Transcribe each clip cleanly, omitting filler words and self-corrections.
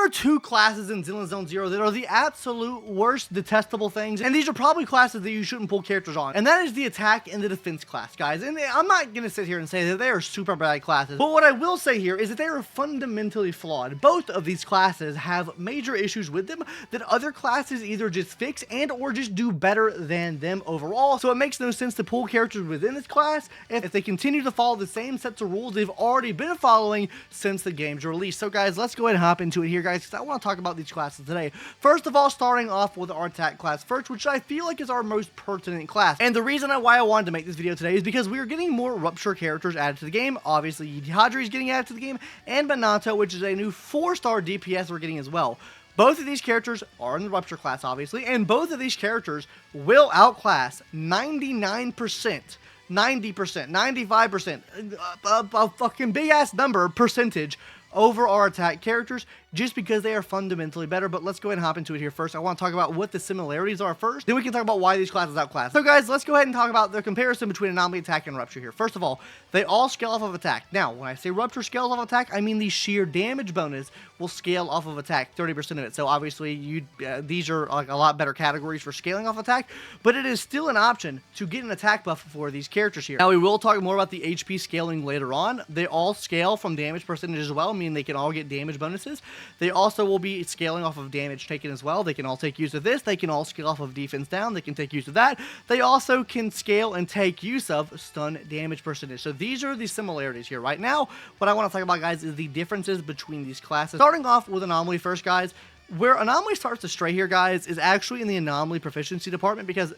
are two classes in Zenless Zone Zero that are the absolute worst detestable things, and these are probably classes that you shouldn't pull characters on, and that is the attack and the defense class, guys. And I'm not gonna sit here and say that they are super bad classes, but what I will say here is that they are fundamentally flawed. Both of these classes have major issues with them that other classes either just fix and or just do better than them overall, so it makes no sense to pull characters within this class if they continue to follow the same sets of rules they've already been following since the game's release. So guys, let's go ahead and hop into it here, guys, because I want to talk about these classes today. First of all, starting off with our attack class first, which I feel like is our most pertinent class. And the reason why I wanted to make this video today is because we are getting more Rupture characters added to the game. Obviously, Hadri is getting added to the game, and Banato, which is a new 4-star DPS we're getting as well. Both of these characters are in the Rupture class, obviously, and both of these characters will outclass 99%, 90%, 95%, a fucking big-ass number, percentage, over our attack characters, just because they are fundamentally better. But let's go ahead and hop into it here first. I want to talk about what the similarities are first, then we can talk about why these classes outclass. So guys, let's go ahead and talk about the comparison between Anomaly, Attack, and Rupture here. First of all, they all scale off of attack. Now, when I say Rupture scales off attack, I mean the sheer damage bonus will scale off of attack, 30% of it. So obviously, these are like a lot better categories for scaling off attack, but it is still an option to get an attack buff for these characters here. Now, we will talk more about the HP scaling later on. They all scale from damage percentage as well, meaning they can all get damage bonuses. They also will be scaling off of damage taken as well. They can all take use of this. They can all scale off of defense down. They can take use of that. They also can scale and take use of stun damage percentage. So these are the similarities here. Right now, what I want to talk about, guys, is the differences between these classes. Starting off with Anomaly first, guys. Where Anomaly starts to stray here, guys, is actually in the Anomaly Proficiency department, because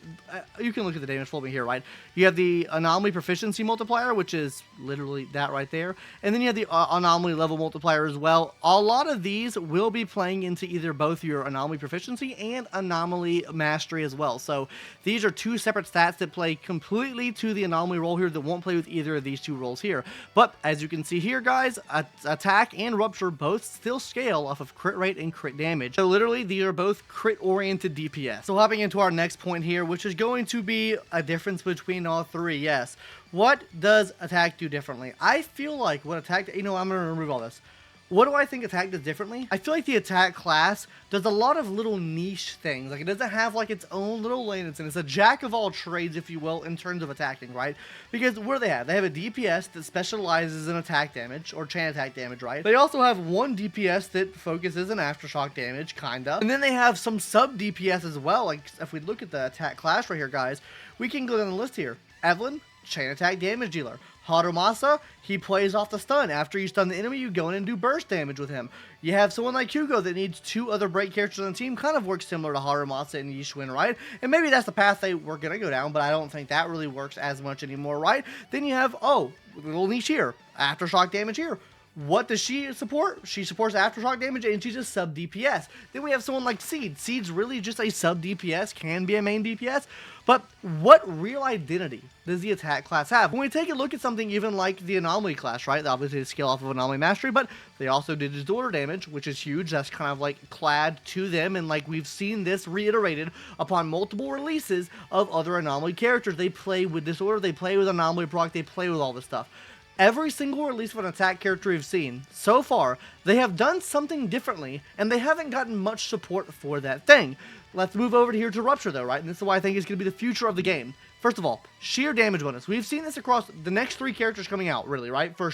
you can look at the damage flow here, right? You have the Anomaly Proficiency multiplier, which is literally that right there, and then you have the Anomaly Level multiplier as well. A lot of these will be playing into either both your Anomaly Proficiency and Anomaly Mastery as well. So these are two separate stats that play completely to the Anomaly role here that won't play with either of these two roles here. But as you can see here, guys, Attack and Rupture both still scale off of crit rate and crit damage. So literally, these are both crit-oriented DPS. So hopping into our next point here, which is going to be a difference between all three. Yes. What does attack do differently? I feel like what attack... I'm going to remove all this. What do I think attack does differently? I feel like the attack class does a lot of little niche things. Like, it doesn't have, like, its own little lane. It's a jack of all trades, if you will, in terms of attacking, right? Because what do they have? They have a DPS that specializes in attack damage, or chain attack damage, right? They also have one DPS that focuses on aftershock damage, kinda. And then they have some sub-DPS as well. Like, if we look at the attack class right here, guys, we can go down the list here. Evelyn, chain attack damage dealer. Harumasa, he plays off the stun. After you stun the enemy, you go in and do burst damage with him. You have someone like Hugo that needs two other break characters on the team, kind of works similar to Harumasa and Yishwin, right? And maybe that's the path they were going to go down, but I don't think that really works as much anymore, right? Then you have, little niche here, aftershock damage here. What does she support? She supports aftershock damage, and she's a sub DPS. Then we have someone like Seed. Seed's really just a sub DPS, can be a main DPS, but what real identity does the attack class have? When we take a look at something even like the Anomaly class, right? Obviously, they scale off of Anomaly Mastery, but they also did disorder damage, which is huge. That's kind of like clad to them, and like we've seen this reiterated upon multiple releases of other Anomaly characters. They play with disorder, they play with Anomaly proc, they play with all this stuff. Every single release of an attack character we've seen so far, they have done something differently, and they haven't gotten much support for that thing. Let's move over here to Rupture, though, right? And this is why I think it's going to be the future of the game. First of all, sheer damage bonus. We've seen this across the next three characters coming out, really, right? For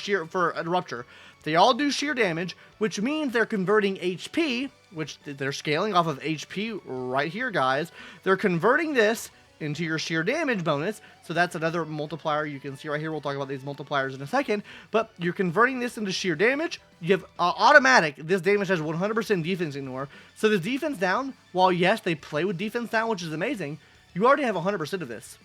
Rupture. They all do sheer damage, which means they're converting HP, which they're scaling off of HP right here, guys. They're converting this into your sheer damage bonus, so that's another multiplier you can see right here. We'll talk about these multipliers in a second, but you're converting this into sheer damage. You have automatic, this damage has 100% defense ignore, so the defense down, while yes, they play with defense down, which is amazing, you already have 100% of this.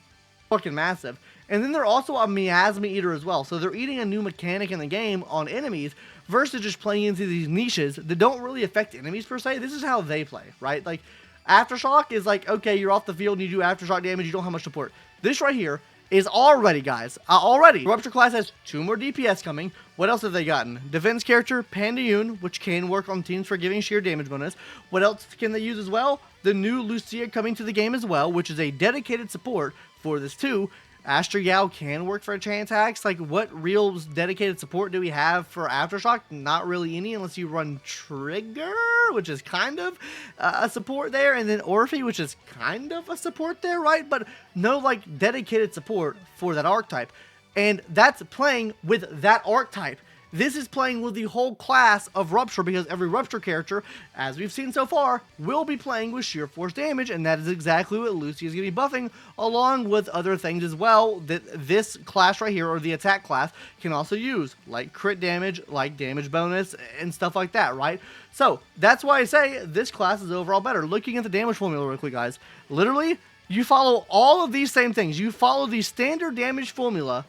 Fucking massive. And then they're also a miasma eater as well, so they're eating a new mechanic in the game on enemies versus just playing into these niches that don't really affect enemies per se. This is how they play, right? Like, Aftershock is like, okay, you're off the field and you do aftershock damage, you don't have much support. This right here is already, guys, already. Rupture class has 2 more DPS coming. What else have they gotten? Defense character, Pandayun, which can work on teams for giving sheer damage bonus. What else can they use as well? The new Lucia coming to the game as well, which is a dedicated support for this too. Astro Yao can work for chain attacks. Like, what real dedicated support do we have for Aftershock? Not really any, unless you run Trigger, which is kind of a support there, and then Orphe, which is kind of a support there, right? But no, like, dedicated support for that archetype. And that's playing with that archetype. This is playing with the whole class of Rupture, because every Rupture character, as we've seen so far, will be playing with sheer force damage, and that is exactly what Lucy is going to be buffing, along with other things as well that this class right here, or the attack class, can also use, like crit damage, like damage bonus, and stuff like that, right? So, that's why I say this class is overall better. Looking at the damage formula real quick, guys, literally, you follow all of these same things. You follow the standard damage formula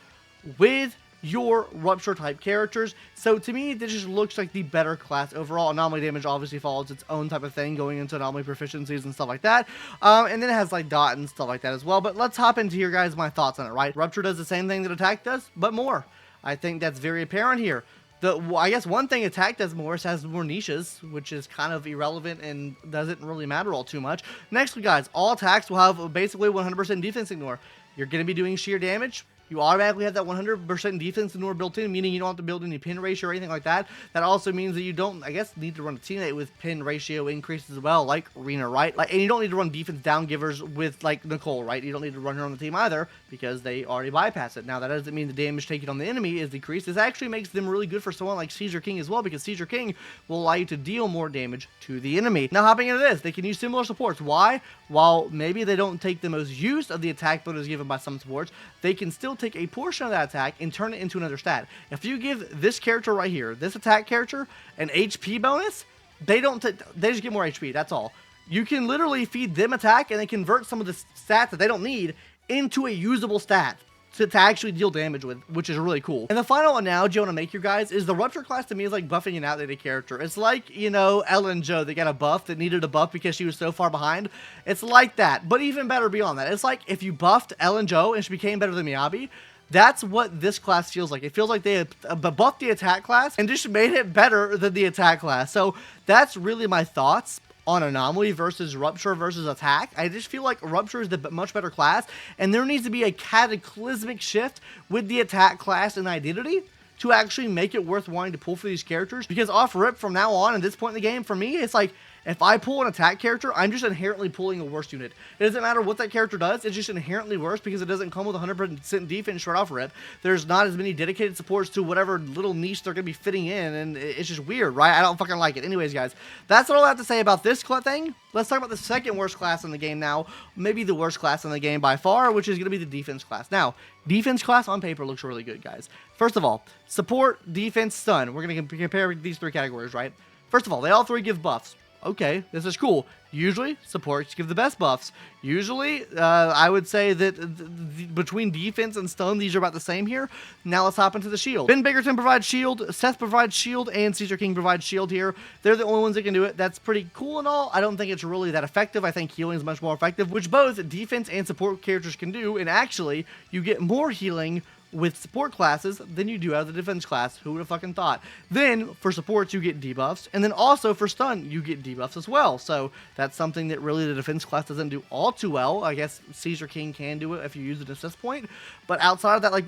with your Rupture type characters. So to me, this just looks like the better class overall. Anomaly damage obviously follows its own type of thing, going into anomaly proficiencies and stuff like that. And then it has like dot and stuff like that as well. But let's hop into here, guys, my thoughts on it, right? Rupture does the same thing that attack does, but more. I think that's very apparent here. I guess one thing attack does more is has more niches, which is kind of irrelevant and doesn't really matter all too much. Next, guys, all attacks will have basically 100% defense ignore. You're going to be doing sheer damage. You automatically have that 100% defense ignore built in, meaning you don't have to build any pin ratio or anything like that. That also means that you don't, I guess, need to run a teammate with pin ratio increases as well, like Rena, right? Like, and you don't need to run defense down givers with, like, Nicole, right? You don't need to run her on the team either, because they already bypass it. Now, that doesn't mean the damage taken on the enemy is decreased. This actually makes them really good for someone like Caesar King as well, because Caesar King will allow you to deal more damage to the enemy. Now, hopping into this, they can use similar supports. Why? While maybe they don't take the most use of the attack bonus given by some supports, they can still take a portion of that attack and turn it into another stat. If you give this character right here, this attack character, an HP bonus, they just get more HP, that's all. You can literally feed them attack and they convert some of the stats that they don't need into a usable stat to actually deal damage with, which is really cool. And the final analogy I want to make you guys is the Rupture class to me is like buffing an outdated character. It's like, you know, Ellen Jo that got a buff that needed a buff because she was so far behind. It's like that, but even better beyond that. It's like if you buffed Ellen Jo and she became better than Miyabi. That's what this class feels like. It feels like they buffed the attack class and just made it better than the attack class. So that's really my thoughts on Anomaly versus Rupture versus Attack. I just feel like Rupture is the much better class, and there needs to be a cataclysmic shift with the attack class and identity to actually make it worth wanting to pull for these characters. Because off rip from now on, at this point in the game, for me, it's like, if I pull an attack character, I'm just inherently pulling a worse unit. It doesn't matter what that character does, it's just inherently worse because it doesn't come with 100% defense straight off rip. There's not as many dedicated supports to whatever little niche they're going to be fitting in, and it's just weird, right? I don't fucking like it. Anyways, guys, that's all I have to say about this thing. Let's talk about the second worst class in the game now. Maybe the worst class in the game by far, which is going to be the defense class. Now, defense class on paper looks really good, guys. First of all, support, defense, stun. We're going to compare these three categories, right? First of all, they all three give buffs. Okay, this is cool. Usually, supports give the best buffs. Usually, I would say that between defense and stun, these are about the same here. Now let's hop into the shield. Ben Biggerton provides shield, Seth provides shield, and Caesar King provides shield here. They're the only ones that can do it. That's pretty cool and all. I don't think it's really that effective. I think healing is much more effective, which both defense and support characters can do. And actually, you get more healing with support classes than you do out of the defense class. Who would have fucking thought? Then, for supports, you get debuffs, and then also for stun, you get debuffs as well. So, that's something that really the defense class doesn't do all too well. I guess Caesar King can do it if you use an assist point, but outside of that, like,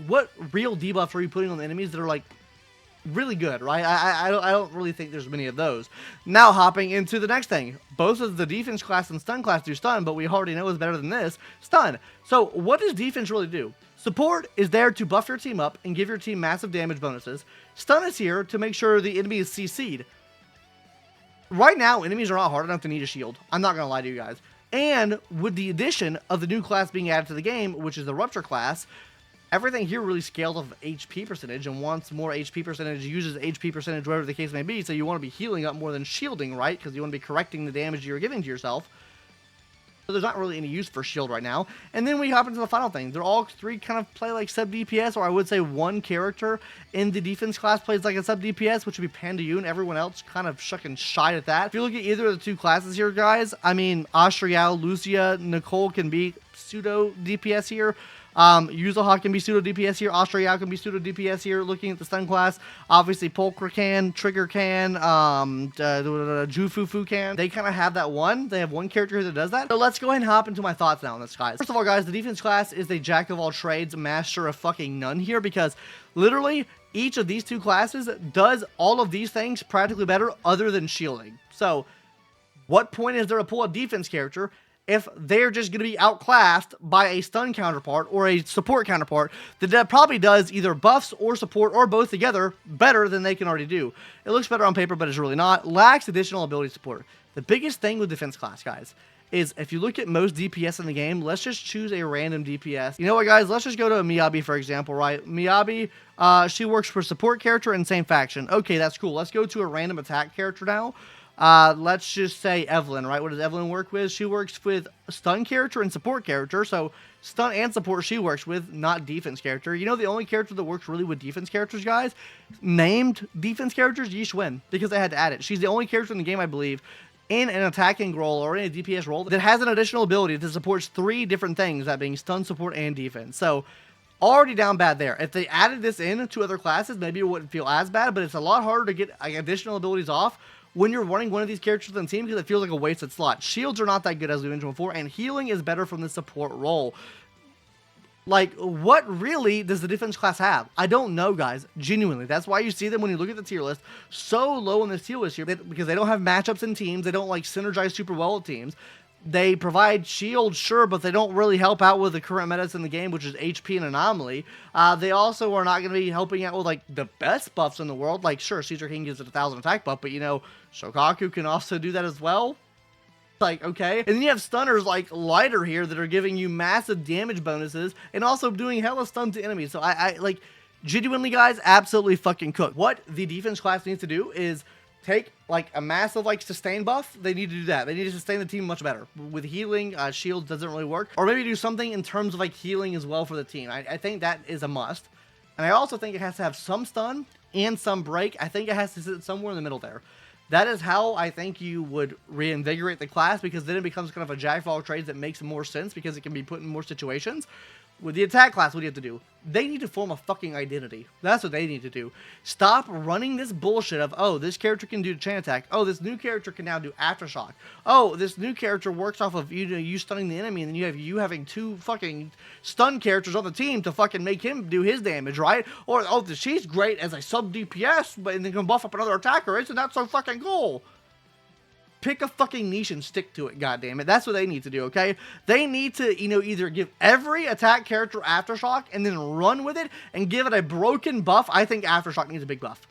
what real debuffs are you putting on the enemies that are, like, really good, right? I don't really think there's many of those. Now, hopping into the next thing. Both of the defense class and stun class do stun, but we already know is better than this. Stun. So, what does defense really do? Support is there to buff your team up and give your team massive damage bonuses. Stun is here to make sure the enemy is CC'd. Right now, enemies are not hard enough to need a shield. I'm not going to lie to you guys. And with the addition of the new class being added to the game, which is the Rupture class, everything here really scales off of HP percentage, and once more HP percentage uses HP percentage, whatever the case may be, so you want to be healing up more than shielding, right? Because you want to be correcting the damage you're giving to yourself. So there's not really any use for shield right now. And then we hop into the final thing. They're all three kind of play like sub DPS, or I would say one character in the defense class plays like a sub DPS, which would be Panda Yoon. Everyone else kind of shucking shy at that. If you look at either of the two classes here, guys, I mean, Astro Yao, Lucia, Nicole can be pseudo DPS here. Yuzuha can be pseudo DPS here. Australia can be pseudo DPS here. Looking at the stun class, obviously Polkra can, Trigger can, Jufufu can. They kind of have that one. They have one character here that does that. So let's go ahead and hop into my thoughts now on this, guys. First of all, guys, the defense class is a jack of all trades, master of fucking none here, because literally each of these two classes does all of these things practically better other than shielding. So what point is there to pull a defense character if they're just going to be outclassed by a stun counterpart or a support counterpart that probably does either buffs or support or both together better than they can already do? It looks better on paper, but it's really not. Lacks additional ability support. The biggest thing with defense class, guys, is if you look at most DPS in the game, let's just choose a random DPS. You know what, guys? Let's just go to Miyabi, for example, right? Miyabi, she works for support character and same faction. Okay, that's cool. Let's go to a random attack character now. Let's just say Evelyn, right? What does Evelyn work with? She works with stun character and support character. So stun and support she works with, not defense character. You know the only character that works really with defense characters, guys? Named defense characters, Yi Xuan, because they had to add it. She's the only character in the game, I believe, in an attacking role or in a DPS role that has an additional ability that supports 3 different things, that being stun, support, and defense. So already down bad there. If they added this in to other classes, maybe it wouldn't feel as bad, but it's a lot harder to get additional abilities off when you're running one of these characters on the team because it feels like a wasted slot. Shields are not that good, as we mentioned before, and healing is better from the support role. Like, what really does the defense class have? I don't know, guys. Genuinely. That's why you see them when you look at the tier list so low on this tier list here, because they don't have matchups in teams. They don't, like, synergize super well with teams. They provide shields, sure, but they don't really help out with the current metas in the game, which is HP and Anomaly. They also are not going to be helping out with, like, the best buffs in the world. Like, sure, Caesar King gives it 1,000 attack buff, but, you know, Shokaku can also do that as well. Like, okay. And then you have stunners like Lighter here that are giving you massive damage bonuses and also doing hella stun to enemies. So I like, genuinely, guys, absolutely fucking cook. What the defense class needs to do is take, like, a massive, like, sustain buff. They need to do that. They need to sustain the team much better. With healing, shields doesn't really work. Or maybe do something in terms of, like, healing as well for the team. I think that is a must. And I also think it has to have some stun and some break. I think it has to sit somewhere in the middle there. That is how I think you would reinvigorate the class, because then it becomes kind of a jack of all trades that makes more sense because it can be put in more situations. With the attack class, what do you have to do? They need to form a fucking identity. That's what they need to do. Stop running this bullshit of, oh, this character can do chain attack. Oh, this new character can now do aftershock. Oh, this new character works off of you stunning the enemy, and then you having 2 fucking stun characters on the team to fucking make him do his damage, right? Or, oh, she's great as a sub DPS, but and then can buff up another attacker. Isn't that so fucking cool? Pick a fucking niche and stick to it, goddammit. That's what they need to do, okay? They need to, you know, either give every attack character Aftershock and then run with it and give it a broken buff. I think Aftershock needs a big buff.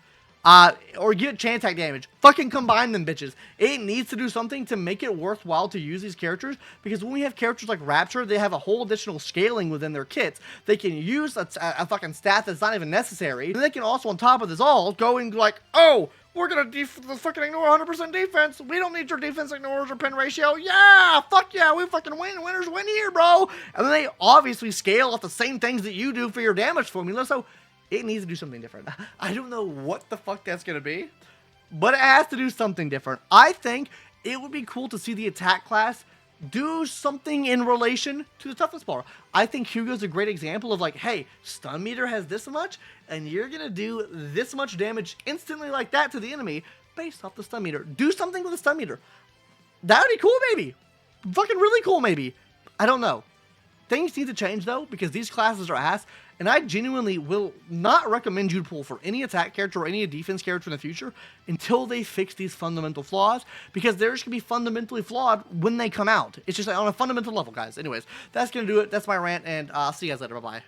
Or give it chain attack damage. Fucking combine them, bitches. It needs to do something to make it worthwhile to use these characters, because when we have characters like Rupture, they have a whole additional scaling within their kits. They can use a fucking stat that's not even necessary. And they can also, on top of this all, go and like, oh, we're gonna fucking ignore 100% defense. We don't need your defense ignores or pin ratio. Yeah, fuck yeah, we fucking win. Winners win here, bro. And then they obviously scale off the same things that you do for your damage formula, so it needs to do something different. I don't know what the fuck that's gonna be, but it has to do something different. I think it would be cool to see the attack class do something in relation to the toughness bar. I think Hugo's a great example of, like, hey, stun meter has this much, and you're gonna do this much damage instantly like that to the enemy based off the stun meter. Do something with the stun meter. That would be cool, maybe. Fucking really cool, maybe. I don't know. Things need to change, though, because these classes are ass, and I genuinely will not recommend you to pull for any attack character or any defense character in the future until they fix these fundamental flaws, because they're just going to be fundamentally flawed when they come out. It's just like on a fundamental level, guys. Anyways, that's going to do it. That's my rant, and I'll see you guys later. Bye-bye.